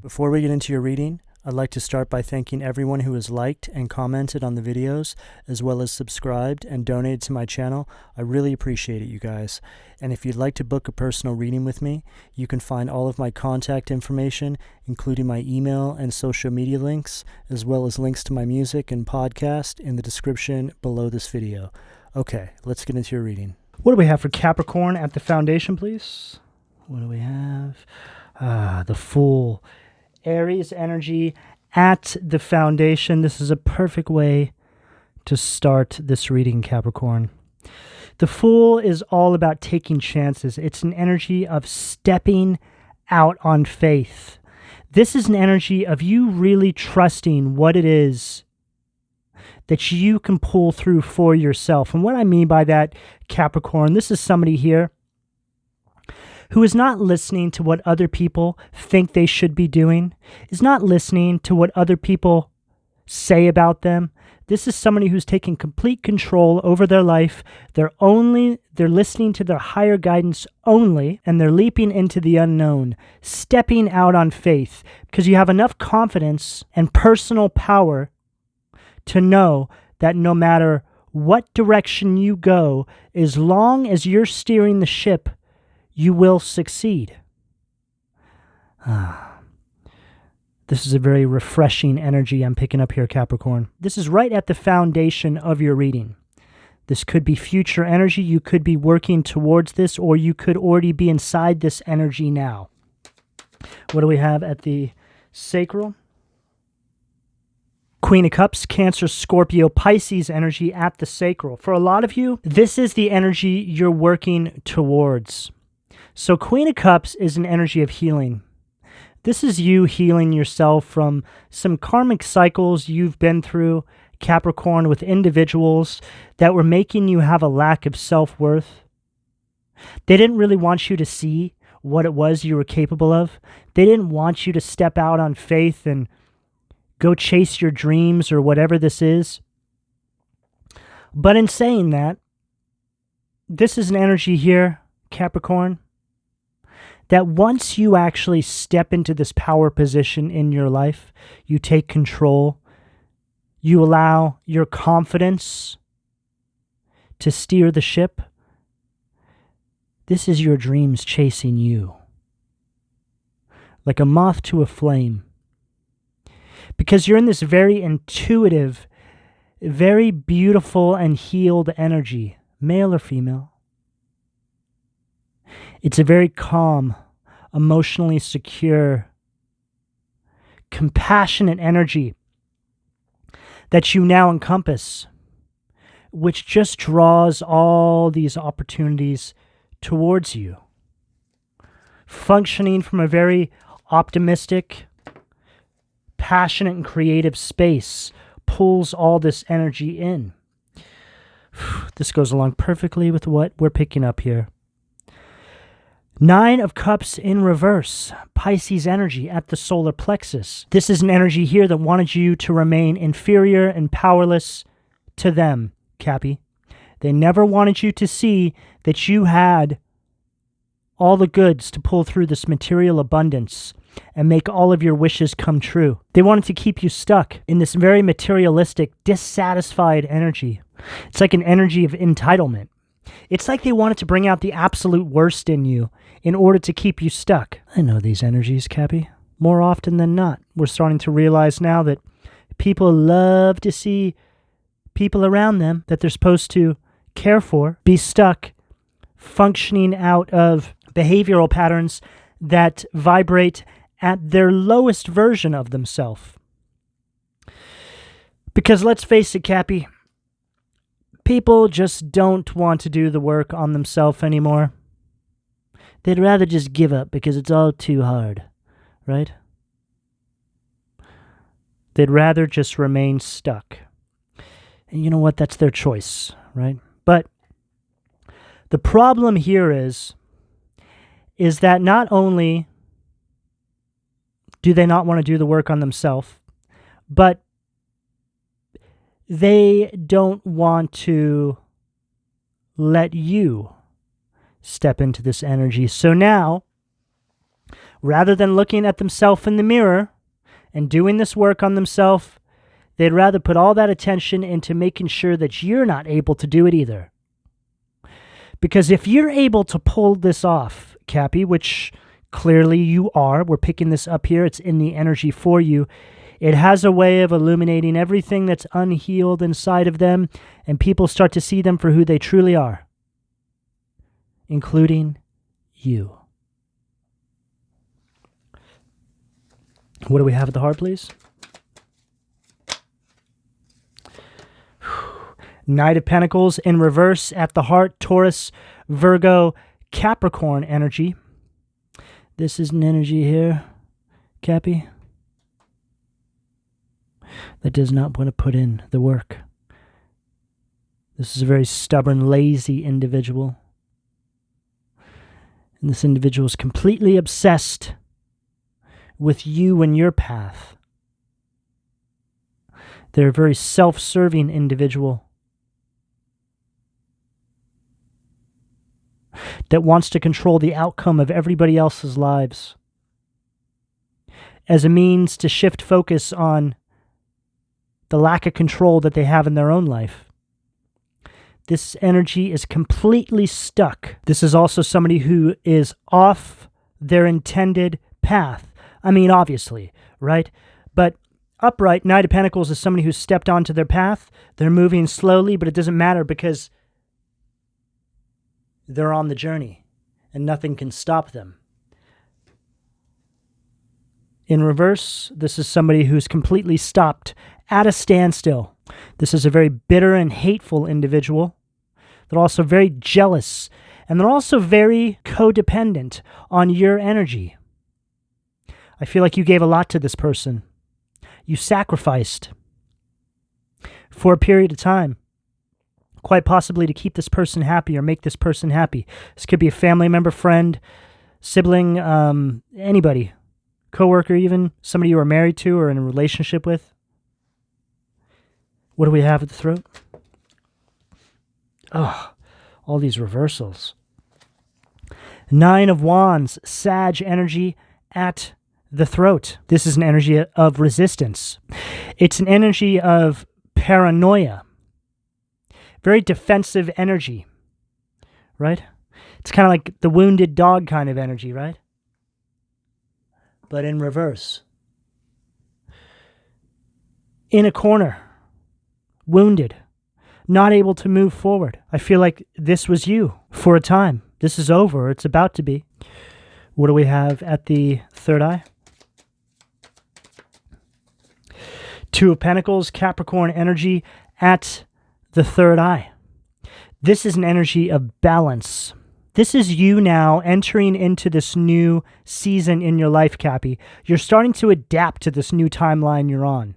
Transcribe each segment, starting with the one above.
Before we get into your reading, I'd like to start by thanking everyone who has liked and commented on the videos, as well as subscribed and donated to my channel. I really appreciate it, you guys. And if you'd like to book a personal reading with me, you can find all of my contact information, including my email and social media links, as well as links to my music and podcast in the description below this video. Okay, let's get into your reading. What do we have for Capricorn at the foundation, please? What do we have? The Fool. Aries energy at the foundation. This is a perfect way to start this reading, Capricorn. The Fool is all about taking chances. It's an energy of stepping out on faith. This is an energy of you really trusting what it is that you can pull through for yourself. And what I mean by that, Capricorn, this is somebody here who is not listening to what other people think they should be doing, is not listening to what other people say about them. This is somebody who's taking complete control over their life. They're listening to their higher guidance only, and they're leaping into the unknown, stepping out on faith, because you have enough confidence and personal power to know that no matter what direction you go, as long as you're steering the ship, you will succeed. This is a very refreshing energy I'm picking up here, Capricorn. This is right at the foundation of your reading. This could be future energy. You could be working towards this, or you could already be inside this energy now. What do we have at the sacral? Queen of Cups, Cancer, Scorpio, Pisces energy at the sacral. For a lot of you, this is the energy you're working towards. So Queen of Cups is an energy of healing. This is you healing yourself from some karmic cycles you've been through, Capricorn, with individuals that were making you have a lack of self-worth. They didn't really want you to see what it was you were capable of. They didn't want you to step out on faith and go chase your dreams or whatever this is. But in saying that, this is an energy here, Capricorn, that once you actually step into this power position in your life, you take control, you allow your confidence to steer the ship, this is your dreams chasing you. Like a moth to a flame. Because you're in this very intuitive, very beautiful and healed energy, male or female. It's a very calm, emotionally secure, compassionate energy that you now encompass, which just draws all these opportunities towards you. Functioning from a very optimistic, passionate, and creative space pulls all this energy in. This goes along perfectly with what we're picking up here. Nine of Cups in reverse, Pisces energy at the solar plexus. This is an energy here that wanted you to remain inferior and powerless to them, Cappy. They never wanted you to see that you had all the goods to pull through this material abundance and make all of your wishes come true. They wanted to keep you stuck in this very materialistic, dissatisfied energy. It's like an energy of entitlement. It's like they wanted to bring out the absolute worst in you in order to keep you stuck. I know these energies, Cappy. More often than not, we're starting to realize now that people love to see people around them that they're supposed to care for be stuck, functioning out of behavioral patterns that vibrate at their lowest version of themselves. Because let's face it, Cappy, people just don't want to do the work on themselves anymore. They'd rather just give up because it's all too hard, right? They'd rather just remain stuck. And you know what? That's their choice, right? But the problem here is that not only do they not want to do the work on themselves, but they don't want to let you step into this energy. So now, Rather than looking at themselves in the mirror and doing this work on themselves, they'd rather put all that attention into making sure that you're not able to do it either. Because if you're able to pull this off, Cappy, which clearly you are, we're picking this up here, it's in the energy for you, it has a way of illuminating everything that's unhealed inside of them, and people start to see them for who they truly are, including you. What do we have at the heart, please? Knight of Pentacles in reverse at the heart, Taurus, Virgo, Capricorn energy. This is an energy here, Cappy, that does not want to put in the work. This is a very stubborn, lazy individual. And this individual is completely obsessed with you and your path. They're a very self-serving individual that wants to control the outcome of everybody else's lives as a means to shift focus on the lack of control that they have in their own life. This energy is completely stuck. This is also somebody who is off their intended path. I mean, obviously, right? But upright, Knight of Pentacles is somebody who's stepped onto their path. They're moving slowly, but it doesn't matter because they're on the journey and nothing can stop them. In reverse, this is somebody who's completely stopped at a standstill. This is a very bitter and hateful individual. They're also very jealous, and they're also very codependent on your energy. I feel like you gave a lot to this person. You sacrificed for a period of time, quite possibly to keep this person happy or make this person happy. This could be a family member, friend, sibling, anybody, coworker even, somebody you were married to or in a relationship with. What do we have at the throat? Oh, all these reversals. Nine of Wands, Sag energy at the throat. This is an energy of resistance. It's an energy of paranoia. Very defensive energy, right? It's kind of like the wounded dog kind of energy, right? But in reverse. In a corner. Wounded. Not able to move forward. I feel like this was you for a time. This is over. It's about to be. What do we have at the third eye? Two of Pentacles, Capricorn energy at the third eye. This is an energy of balance. This is you now entering into this new season in your life, Cappy. You're starting to adapt to this new timeline you're on.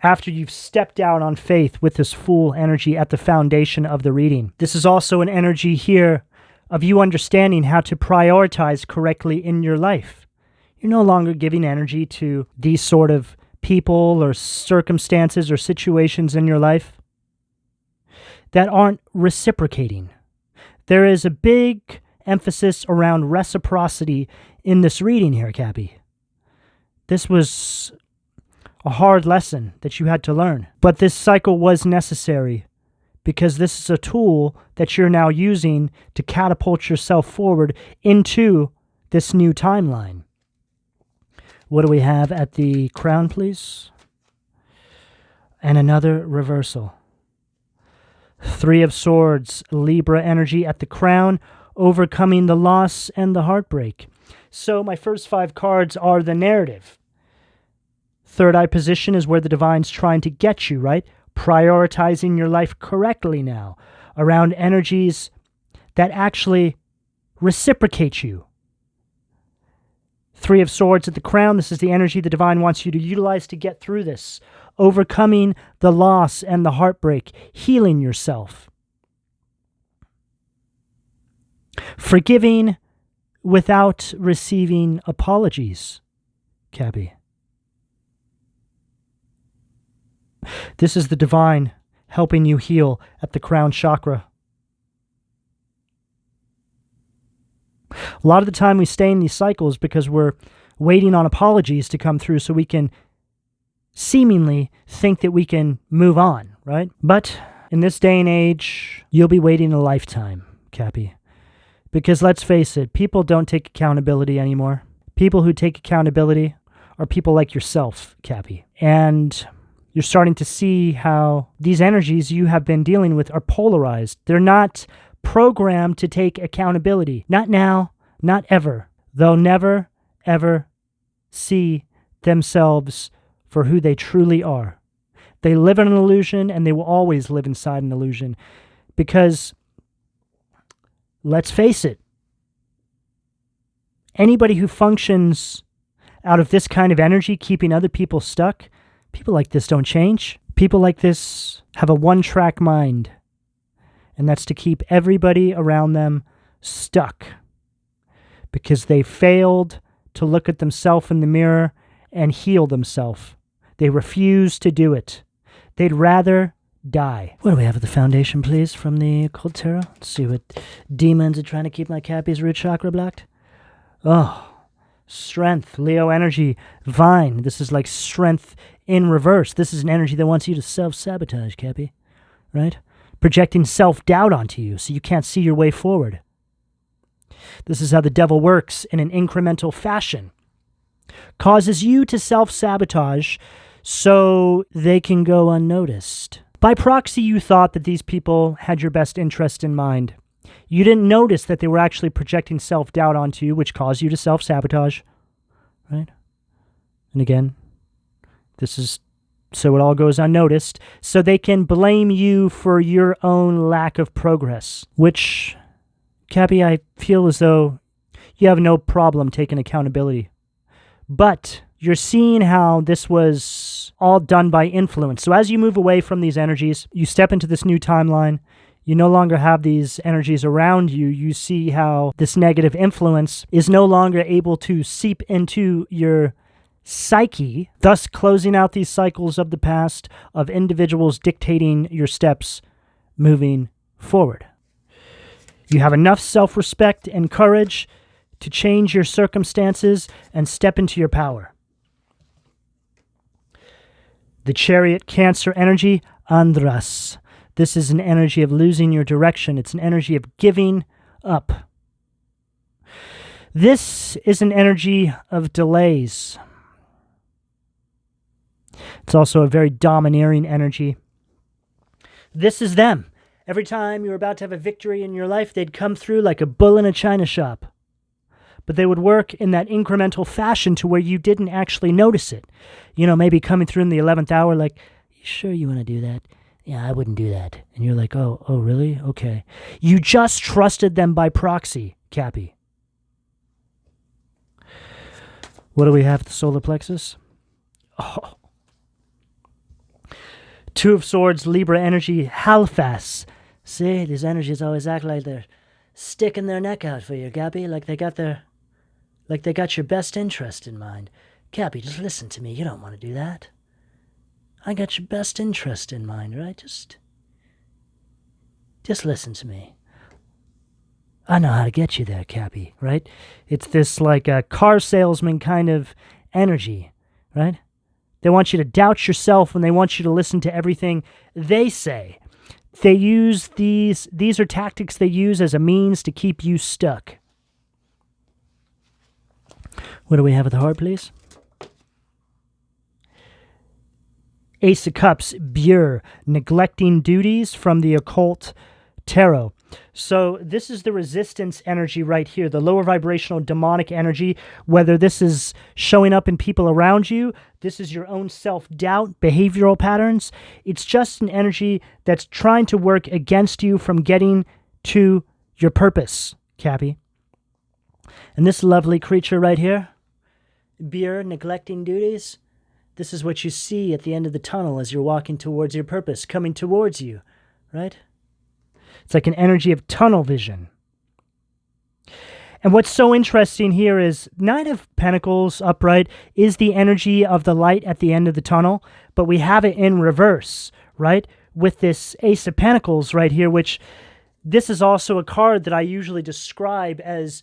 After you've stepped out on faith with this Fool energy at the foundation of the reading. This is also an energy here of you understanding how to prioritize correctly in your life. You're no longer giving energy to these sort of people or circumstances or situations in your life that aren't reciprocating. There is a big emphasis around reciprocity in this reading here, Cappy. This was a hard lesson that you had to learn. But this cycle was necessary because this is a tool that you're now using to catapult yourself forward into this new timeline. What do we have at the crown, please? And another reversal. Three of Swords, Libra energy at the crown, overcoming the loss and the heartbreak. So my first five cards are the narrative. Third eye position is where the divine's trying to get you, right? Prioritizing your life correctly now around energies that actually reciprocate you. Three of Swords at the crown. This is the energy the divine wants you to utilize to get through this. Overcoming the loss and the heartbreak. Healing yourself. Forgiving without receiving apologies, Cappy. This is the divine helping you heal at the crown chakra. A lot of the time we stay in these cycles because we're waiting on apologies to come through so we can seemingly think that we can move on, right? But in this day and age, you'll be waiting a lifetime, Cappy. Because let's face it, people don't take accountability anymore. People who take accountability are people like yourself, Cappy. And you're starting to see how these energies you have been dealing with are polarized. They're not programmed to take accountability. Not now, not ever. They'll never, ever see themselves for who they truly are. They live in an illusion, and they will always live inside an illusion. Because, let's face it, anybody who functions out of this kind of energy, keeping other people stuck, people like this don't change. People like this have a one-track mind, and that's to keep everybody around them stuck because they failed to look at themselves in the mirror and heal themselves. They refuse to do it. They'd rather die. What do we have at the foundation, please, from the Occult Tarot? Let's see what demons are trying to keep my Cappy's root chakra blocked. Oh, strength, Leo energy, vine. This is like strength in reverse. This is an energy that wants you to self-sabotage, Cappy, right? Projecting self-doubt onto you so you can't see your way forward. This is how the devil works in an incremental fashion. Causes you to self-sabotage so they can go unnoticed. By proxy, you thought that these people had your best interest in mind. You didn't notice that they were actually projecting self-doubt onto you, which caused you to self-sabotage, right? And again, this is so it all goes unnoticed, so they can blame you for your own lack of progress, which, Cappy, I feel as though you have no problem taking accountability. But you're seeing how this was all done by influence. So as you move away from these energies, you step into this new timeline. You no longer have these energies around you. You see how this negative influence is no longer able to seep into your psyche, thus closing out these cycles of the past of individuals dictating your steps moving forward. You have enough self-respect and courage to change your circumstances and step into your power. The Chariot Cancer energy, Andras. This is an energy of losing your direction. It's an energy of giving up. This is an energy of delays. It's also a very domineering energy. This is them. Every time you were about to have a victory in your life, they'd come through like a bull in a china shop. But they would work in that incremental fashion to where you didn't actually notice it. You know, maybe coming through in the 11th hour, like, you sure you want to do that? Yeah, I wouldn't do that. And you're like, oh, really? Okay. You just trusted them by proxy, Cappy. What do we have at the solar plexus? Oh. Two of Swords, Libra energy, Halfas. See, these energies always act like they're sticking their neck out for you, Cappy, like they got your best interest in mind. Cappy, just listen to me. You don't want to do that. I got your best interest in mind, right? Just listen to me. I know how to get you there, Cappy, right? It's this like a car salesman kind of energy, right? They want you to doubt yourself and they want you to listen to everything they say. They use these are tactics they use as a means to keep you stuck. What do we have at the heart, please? Ace of Cups, Bure, neglecting duties from the Occult Tarot. So this is the resistance energy right here, the lower vibrational demonic energy, whether this is showing up in people around you, this is your own self-doubt, behavioral patterns. It's just an energy that's trying to work against you from getting to your purpose, Cappy. And this lovely creature right here, Bure, neglecting duties, this is what you see at the end of the tunnel as you're walking towards your purpose, coming towards you, right? It's like an energy of tunnel vision. And what's so interesting here is Knight of Pentacles upright is the energy of the light at the end of the tunnel, but we have it in reverse, right? With this Ace of Pentacles right here, which this is also a card that I usually describe as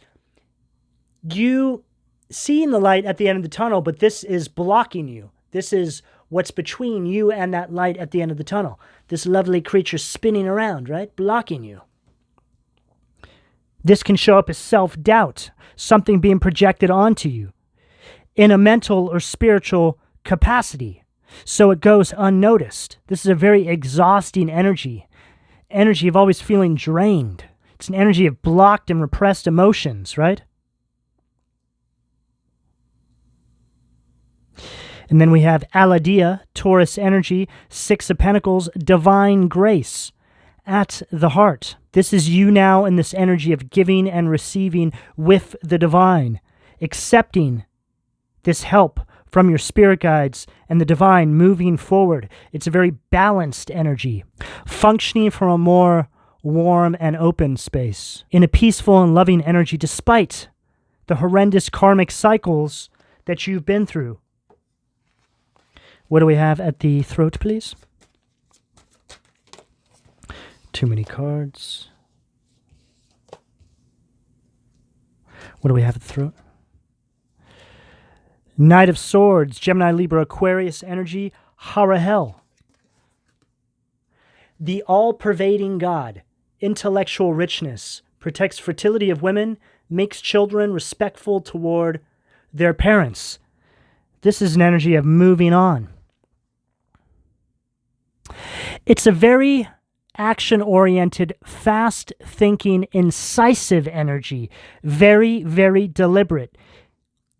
You see the light at the end of the tunnel, but this is blocking you. This is what's between you and that light at the end of the tunnel. This lovely creature spinning around, right? Blocking you. This can show up as self-doubt, something being projected onto you in a mental or spiritual capacity, so it goes unnoticed. This is a very exhausting energy of always feeling drained. It's an energy of blocked and repressed emotions, right? And then we have Aladia, Taurus energy, Six of Pentacles, divine grace at the heart. This is you now in this energy of giving and receiving with the divine, accepting this help from your spirit guides and the divine moving forward. It's a very balanced energy, functioning from a more warm and open space, in a peaceful and loving energy despite the horrendous karmic cycles that you've been through. What do we have at the throat, please? Too many cards. What do we have at the throat? Knight of Swords, Gemini, Libra, Aquarius energy, Harahel. The all-pervading God, intellectual richness, protects fertility of women, makes children respectful toward their parents. This is an energy of moving on. It's a very action-oriented, fast-thinking, incisive energy. Very, very deliberate.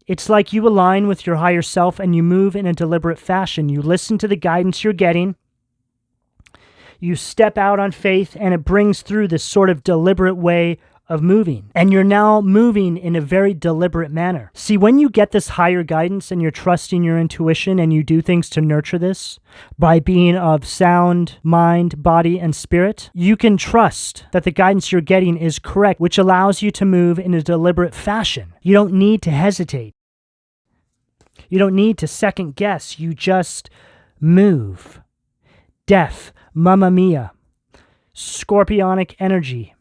It's like you align with your higher self and you move in a deliberate fashion. You listen to the guidance you're getting. You step out on faith and it brings through this sort of deliberate way of moving. And you're now moving in a very deliberate manner. See, when you get this higher guidance and you're trusting your intuition and you do things to nurture this by being of sound mind, body, and spirit, you can trust that the guidance you're getting is correct, which allows you to move in a deliberate fashion. You don't need to hesitate. You don't need to second guess. You just move. Death, Mamma Mia, Scorpionic energy.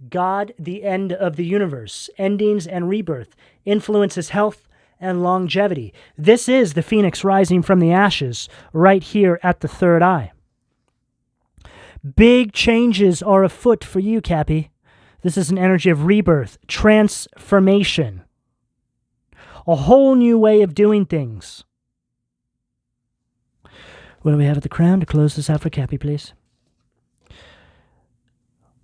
God, the end of the universe, endings and rebirth, influences health and longevity. This is the phoenix rising from the ashes right here at the third eye. Big changes are afoot for you, Cappy. This is an energy of rebirth, transformation, a whole new way of doing things. What do we have at the crown to close this out for Cappy, please?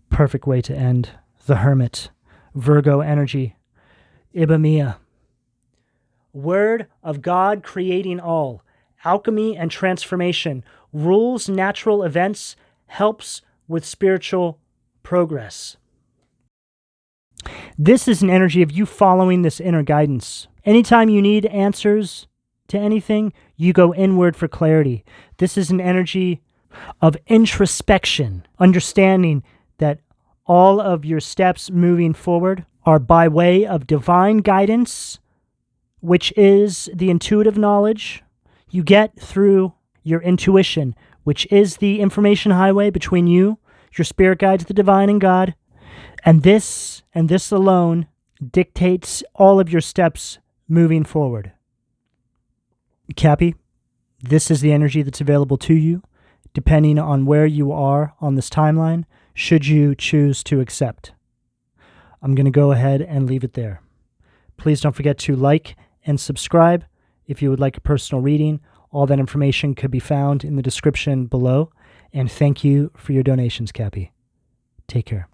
Perfect way to end. The Hermit, Virgo energy, Ibamia. Word of God creating all, alchemy and transformation, rules natural events, helps with spiritual progress. This is an energy of you following this inner guidance. Anytime you need answers to anything, you go inward for clarity. This is an energy of introspection, understanding that all of your steps moving forward are by way of divine guidance, which is the intuitive knowledge you get through your intuition, which is the information highway between you, your spirit guides, the divine, and God. And this alone dictates all of your steps moving forward. Cappy, this is the energy that's available to you, depending on where you are on this timeline, should you choose to accept. I'm going to go ahead and leave it there. Please don't forget to like and subscribe if you would like a personal reading. All that information could be found in the description below. And thank you for your donations, Cappy. Take care.